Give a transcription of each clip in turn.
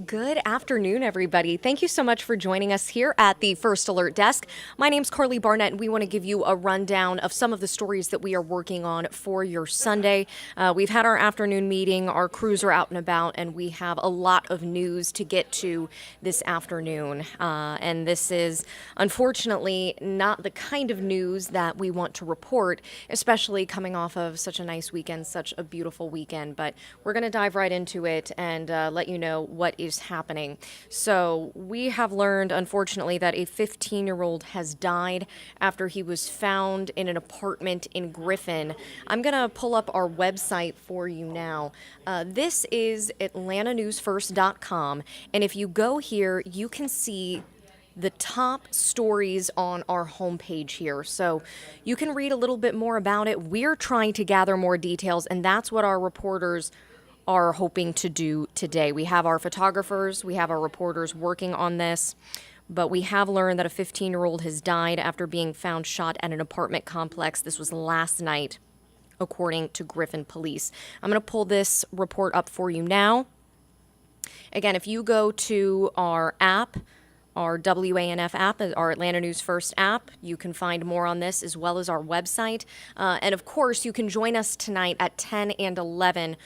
Good afternoon, everybody. Thank you so much for joining us here at the First Alert Desk. My name's Karli Barnett, and we want to give you a rundown of some of the stories that we are working on for your Sunday. We've had our afternoon meeting, our crews are out and about, and we have a lot of news to get to this afternoon. And this is, unfortunately, not the kind of news that we want to report, especially coming off of such a nice weekend, such a beautiful weekend. But we're going to dive right into it and let you know what is happening. So we have learned, unfortunately, that a 15-year-old has died after he was found in an apartment in Griffin. I'm going to pull up our website for you now. This is AtlantaNewsFirst.com, and if you go here, you can see the top stories on our homepage here. So you can read a little bit more about it. We're trying to gather more details, and that's what our reporters are hoping to do today. We have our photographers, we have our reporters working on this, but we have learned that a 15-year-old has died after being found shot at an apartment complex. This was last night, according to Griffin police. I'm going to pull this report up for you now. Again, if you go to our app, our WANF app, our Atlanta News First app, you can find more on this as well as our website. And of course, you can join us tonight at 10 and 11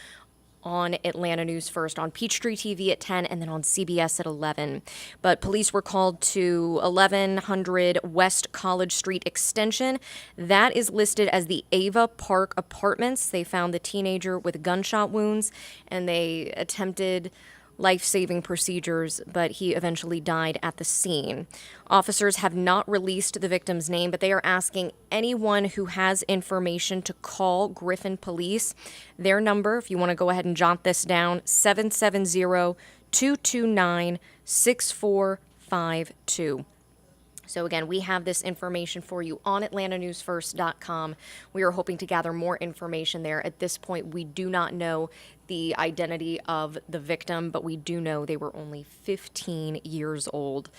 on Atlanta News First, on Peachtree TV at 10 and then on CBS at 11. But police were called to 1100 West College Street Extension. That is listed as the Ava Park Apartments. They found the teenager with gunshot wounds, and they attempted life-saving procedures, but he eventually died at the scene. Officers have not released the victim's name, but they are asking anyone who has information to call Griffin Police. Their number, if you want to go ahead and jot this down, 770-229-6452. So again, we have this information for you on AtlantaNewsFirst.com. We are hoping to gather more information there. At this point, we do not know the identity of the victim, but we do know they were only 15 years old.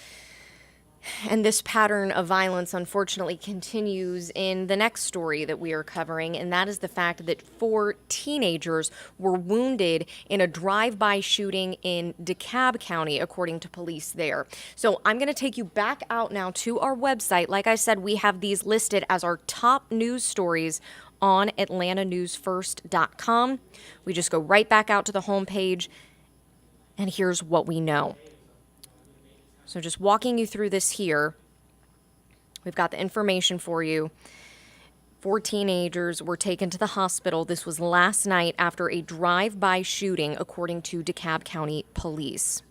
And this pattern of violence, unfortunately, continues in the next story that we are covering, and that is the fact that 4 teenagers were wounded in a drive-by shooting in DeKalb County, according to police there. So I'm going to take you back out now to our website. Like I said, we have these listed as our top news stories on AtlantaNewsFirst.com. We just go right back out to the homepage, and here's what we know. So just walking you through this here, we've got the information for you. 4 teenagers were taken to the hospital. This was last night after a drive-by shooting, according to DeKalb County Police.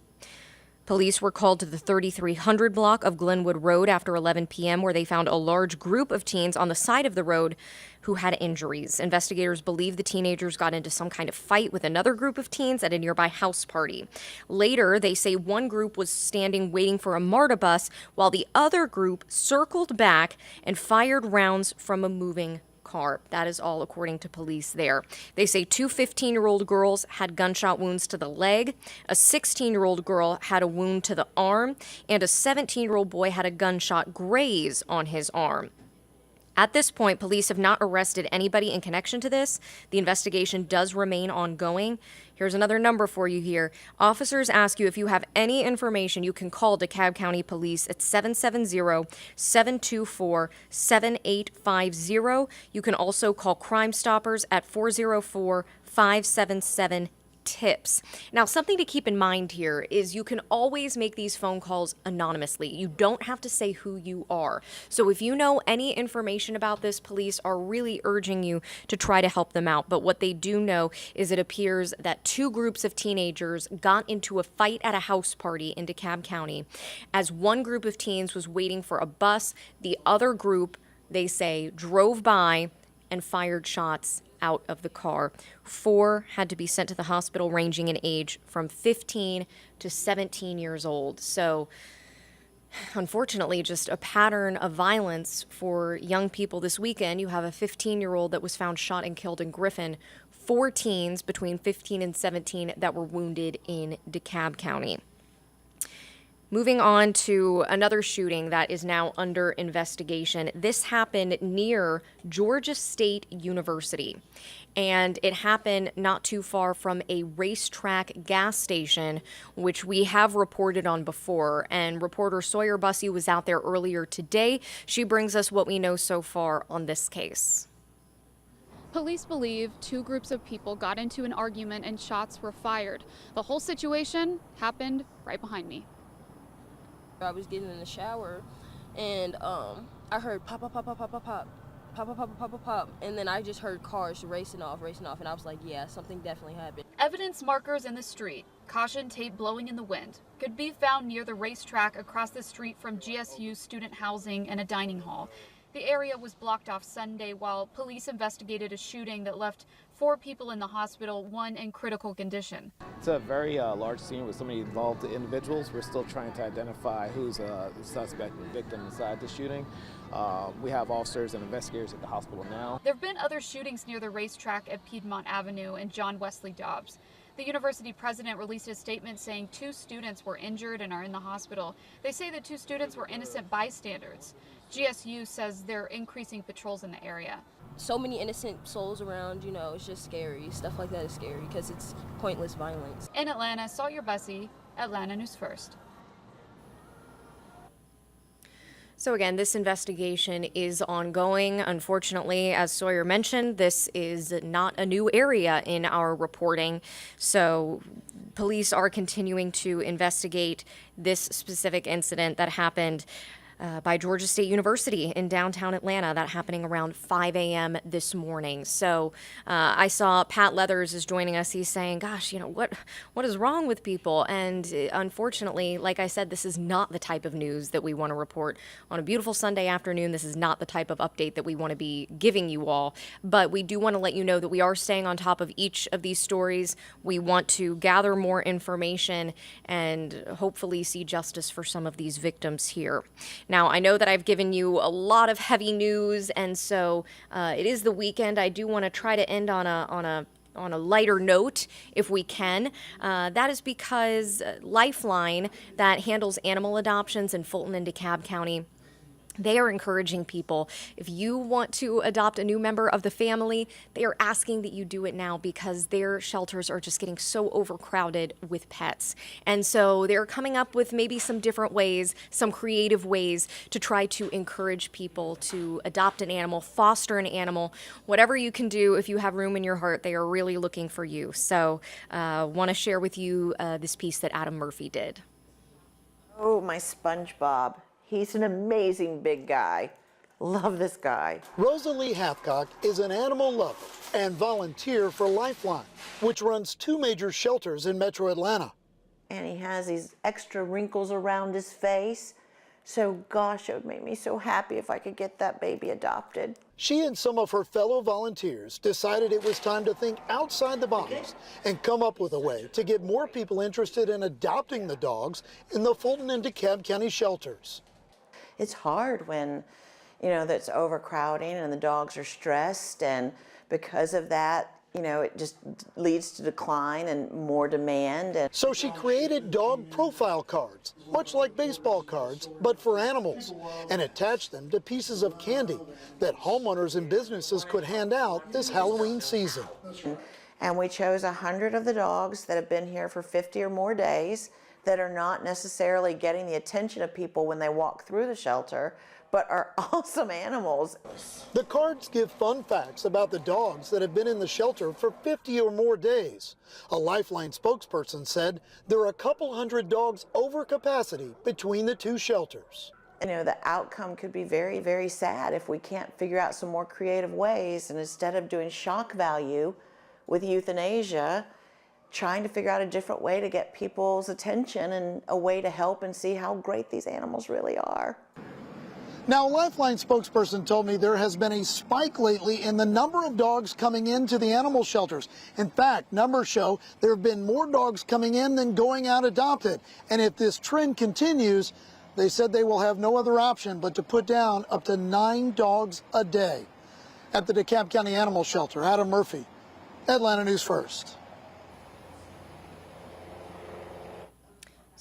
Police were called to the 3300 block of Glenwood Road after 11 p.m., where they found a large group of teens on the side of the road who had injuries. Investigators believe the teenagers got into some kind of fight with another group of teens at a nearby house party. Later, they say one group was standing waiting for a MARTA bus, while the other group circled back and fired rounds from a moving car. That is all according to police there. They say 2 15-year-old girls had gunshot wounds to the leg, a 16-year-old girl had a wound to the arm, and a 17-year-old boy had a gunshot graze on his arm. At this point, police have not arrested anybody in connection to this. The investigation does remain ongoing. Here's another number for you here. Officers ask you if you have any information, you can call DeKalb County Police at 770-724-7850. You can also call Crime Stoppers at 404-577 tips. Now, something to keep in mind here is you can always make these phone calls anonymously. You don't have to say who you are. So if you know any information about this, police are really urging you to try to help them out. But what they do know is it appears that 2 groups of teenagers got into a fight at a house party in DeKalb County. As one group of teens was waiting for a bus, the other group, they say, drove by and fired shots out of the car. 4 had to be sent to the hospital, ranging in age from 15 to 17 years old. So, unfortunately, just a pattern of violence for young people this weekend. You have a 15-year-old that was found shot and killed in Griffin, 4 teens between 15 and 17 that were wounded in DeKalb County. Moving on to another shooting that is now under investigation. This happened near Georgia State University, and it happened not too far from a racetrack gas station, which we have reported on before. And reporter Sawyer Bussey was out there earlier today. She brings us what we know so far on this case. Police believe two groups of people got into an argument and shots were fired. The whole situation happened right behind me. I was getting in the shower and I heard pop, pop, pop, pop, pop, pop, pop, pop, pop, pop, pop, pop, pop, and then I just heard cars racing off, and I was like, yeah, something definitely happened. Evidence markers in the street, caution tape blowing in the wind, could be found near the racetrack across the street from GSU's student housing and a dining hall. The area was blocked off Sunday while police investigated a shooting that left 4 people in the hospital, 1 in critical condition. It's a very large scene with so many involved individuals. We're still trying to identify who's the suspect and victim inside the shooting. We have officers and investigators at the hospital now. There have been other shootings near the racetrack at Piedmont Avenue and John Wesley Dobbs. The university president released a statement saying 2 students were injured and are in the hospital. They say the 2 students were innocent bystanders. GSU says they're increasing patrols in the area. So many innocent souls around, it's just scary. Stuff like that is scary because it's pointless violence. In Atlanta, Sawyer Bussey, Atlanta News First. So again, this investigation is ongoing. Unfortunately, as Sawyer mentioned, this is not a new area in our reporting. So police are continuing to investigate this specific incident that happened by Georgia State University in downtown Atlanta. That happening around 5 a.m. this morning. So I saw Pat Leathers is joining us. He's saying, gosh, what is wrong with people? And unfortunately, like I said, this is not the type of news that we want to report on a beautiful Sunday afternoon. This is not the type of update that we want to be giving you all. But we do want to let you know that we are staying on top of each of these stories. We want to gather more information and hopefully see justice for some of these victims here. Now, I know that I've given you a lot of heavy news, and so it is the weekend. I do want to try to end on a lighter note, if we can. That is because Lifeline, that handles animal adoptions in Fulton and DeKalb County, they are encouraging people, if you want to adopt a new member of the family, they are asking that you do it now because their shelters are just getting so overcrowded with pets. And so they're coming up with maybe some different ways, some creative ways to try to encourage people to adopt an animal, foster an animal, whatever you can do. If you have room in your heart, they are really looking for you. So want to share with you this piece that Adam Murphy did. Oh, my SpongeBob. He's an amazing big guy. Love this guy. Rosalie Hathcock is an animal lover and volunteer for Lifeline, which runs 2 major shelters in Metro Atlanta. And he has these extra wrinkles around his face. So gosh, it would make me so happy if I could get that baby adopted. She and some of her fellow volunteers decided it was time to think outside the box and come up with a way to get more people interested in adopting the dogs in the Fulton and DeKalb County shelters. It's hard when, that's overcrowding and the dogs are stressed, and because of that, it just leads to decline and more demand. And so she created dog profile cards, much like baseball cards, but for animals, and attached them to pieces of candy that homeowners and businesses could hand out this Halloween season. And we chose 100 of the dogs that have been here for 50 or more days, that are not necessarily getting the attention of people when they walk through the shelter, but are awesome animals. The cards give fun facts about the dogs that have been in the shelter for 50 or more days. A Lifeline spokesperson said there are a couple hundred dogs over capacity between the 2 shelters. The outcome could be very, very sad if we can't figure out some more creative ways, and instead of doing shock value with euthanasia, trying to figure out a different way to get people's attention and a way to help and see how great these animals really are. Now, a Lifeline spokesperson told me there has been a spike lately in the number of dogs coming into the animal shelters. In fact, numbers show there have been more dogs coming in than going out adopted. And if this trend continues, they said they will have no other option but to put down up to 9 dogs a day. At the DeKalb County Animal Shelter, Adam Murphy, Atlanta News First.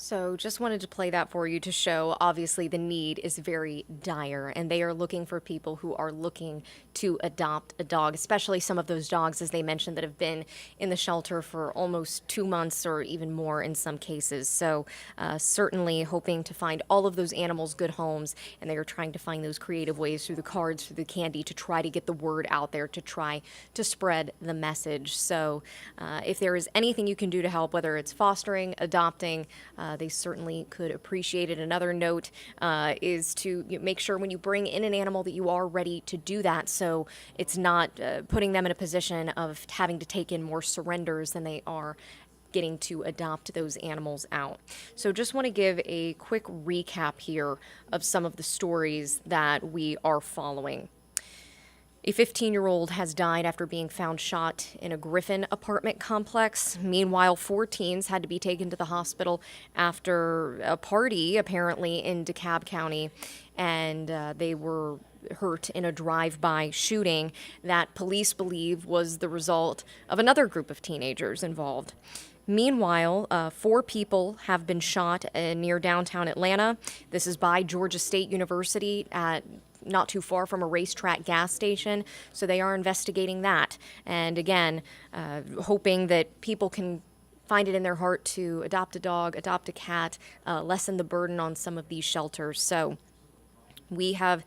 So just wanted to play that for you to show, obviously, the need is very dire, and they are looking for people who are looking to adopt a dog, especially some of those dogs, as they mentioned, that have been in the shelter for almost 2 months or even more in some cases. So certainly hoping to find all of those animals good homes, and they are trying to find those creative ways through the cards, through the candy, to try to get the word out there, to try to spread the message. So if there is anything you can do to help, whether it's fostering, adopting, they certainly could appreciate it. Another note is to make sure when you bring in an animal that you are ready to do that, so it's not putting them in a position of having to take in more surrenders than they are getting to adopt those animals out. So just want to give a quick recap here of some of the stories that we are following. A 15-year-old has died after being found shot in a Griffin apartment complex. Meanwhile, 4 teens had to be taken to the hospital after a party, apparently, in DeKalb County, and they were hurt in a drive-by shooting that police believe was the result of another group of teenagers involved. Meanwhile, 4 people have been shot near downtown Atlanta. This is by Georgia State University at not too far from a racetrack gas station, so they are investigating that. And again, hoping that people can find it in their heart to adopt a dog, adopt a cat, lessen the burden on some of these shelters. So we have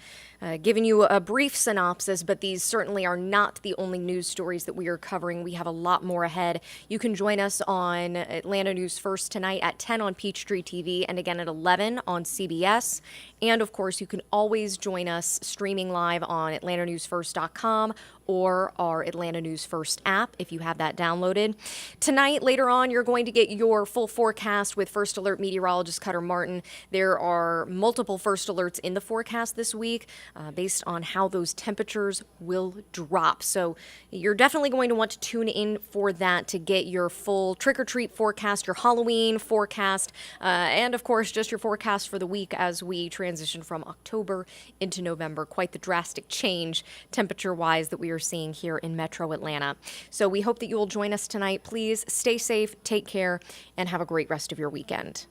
given you a brief synopsis, but these certainly are not the only news stories that we are covering. We have a lot more ahead. You can join us on Atlanta News First tonight at 10 on Peachtree TV and again at 11 on CBS. And of course, you can always join us streaming live on atlantanewsfirst.com or our Atlanta News First app if you have that downloaded. Tonight, later on, you're going to get your full forecast with First Alert meteorologist Cutter Martin. There are multiple first alerts in the forecast this week based on how those temperatures will drop. So you're definitely going to want to tune in for that to get your full trick-or-treat forecast, your Halloween forecast, and of course just your forecast for the week as we transition from October into November. Quite the drastic change temperature-wise that we are seeing here in Metro Atlanta. So we hope that you will join us tonight. Please stay safe, take care, and have a great rest of your weekend.